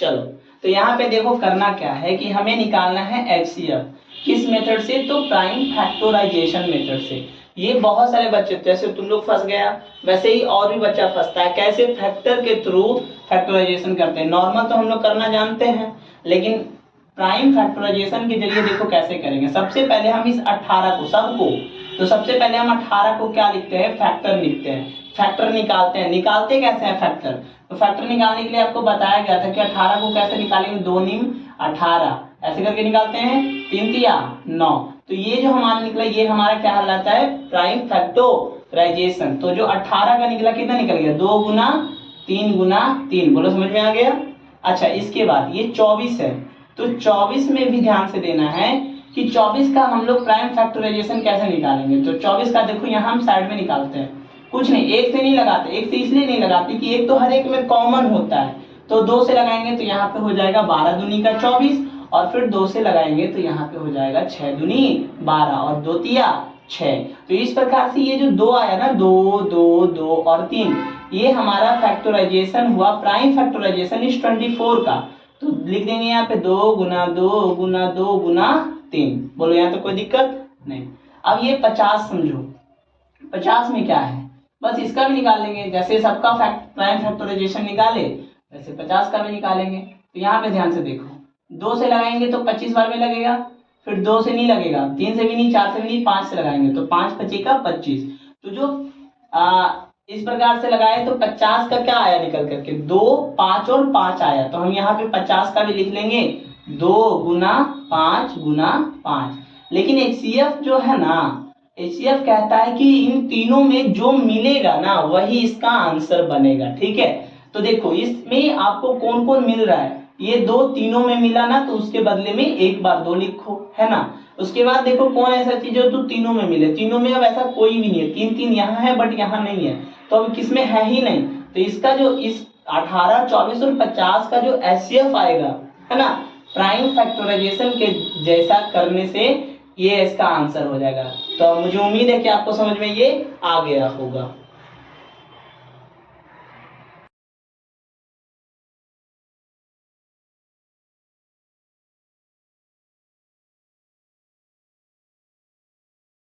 चलो, तो यहाँ पे देखो करना क्या है कि हमें निकालना है HCF। किस मेथड से? तो प्राइम फैक्टराइजेशन मेथड से। ये बहुत सारे बच्चे, जैसे तुम लोग फंस गया वैसे ही और भी बच्चा फंसता है। कैसे? फैक्टर के थ्रू फैक्टराइजेशन करते हैं। नॉर्मल तो हम लोग करना जानते हैं, लेकिन प्राइम फैक्टराइजेशन के जरिए देखो कैसे करेंगे। सबसे पहले हम इस 18 को, सबको, तो सबसे पहले हम 18 को क्या लिखते हैं? फैक्टर लिखते हैं। फैक्टर निकालते हैं। निकालते कैसे हैं फैक्टर? तो फैक्टर निकालने के लिए आपको बताया गया था कि 18 को कैसे निकालेंगे, 2 नीम 18 ऐसे करके निकालते हैं, 3 तिया 9। तो ये जो हमारा निकला ये हमारा क्या कहलाता है? Prime factorisation. तो जो 18 का निकला कितना निकल गया? 2 गुना 3 गुना 3। बोलो समझ में आ गया? अच्छा, इसके बाद ये 24 है, तो 24 में भी ध्यान से देना है कि 24 का हम लोग प्राइम फैक्टराइजेशन कैसे निकालेंगे। तो 24 का देखो यहाँ हम साइड में निकालते हैं। कुछ नहीं, एक से नहीं लगाते। एक से इसलिए नहीं लगाते कि एक तो हर एक में कॉमन होता है, तो 2 से लगाएंगे तो यहाँ पे हो जाएगा 12 दूनी का 24, और फिर 2 से लगाएंगे तो यहाँ पे हो जाएगा 6 दूनी 12 और 2 तिया 6। तो इस प्रकार से ये जो 2 आया ना, 2 2 2 और 3, ये हमारा फैक्टराइजेशन हुआ। प्राइम फैक्टराइजेशन इस 24 का। तो लिख देंगे यहाँ पे 2 गुना 2 गुना 2 गुना 3। बोलो यहाँ तो कोई दिक्कत नहीं। अब ये 50 समझो, 50 में क्या है? बस इसका भी निकाल लेंगे। जैसे सबका प्राइम फैक्टराइजेशन निकाले वैसे 50 का भी निकालेंगे। तो यहाँ पे ध्यान से देखो, 2 से लगाएंगे तो 25 बार में लगेगा, फिर 2 से नहीं लगेगा, 3 से भी नहीं, 4 से भी नहीं, 5 से लगाएंगे तो 5 25 का 25। तो जो इस प्रकार से लगाए तो 50 का क्या आया निकल करके? 2 5 और 5 आया। तो हम यहाँ पे 50 का भी लिख लेंगे, 2 गुना 5 गुना 5। लेकिन HCF जो है ना, HCF कहता है कि इन तीनों में जो मिलेगा ना वही इसका आंसर बनेगा। ठीक है, तो देखो इसमें आपको कौन कौन मिल रहा है। ये 2 तीनों में मिला ना, तो उसके बदले में 1 बार 2 लिखो, है ना। उसके बाद देखो कौन ऐसा चीज है तो तीनों में मिले। तीनों में अब ऐसा कोई भी नहीं है, 3 3 यहाँ है बट यहाँ नहीं है, तो अब किसमें है ही नहीं। तो इसका जो इस 18 24 और 50 का जो HCF आएगा, है ना, प्राइम फैक्टराइजेशन के जैसा करने से ये इसका आंसर हो जाएगा। तो मुझे उम्मीद है कि आपको समझ में ये आ गया होगा।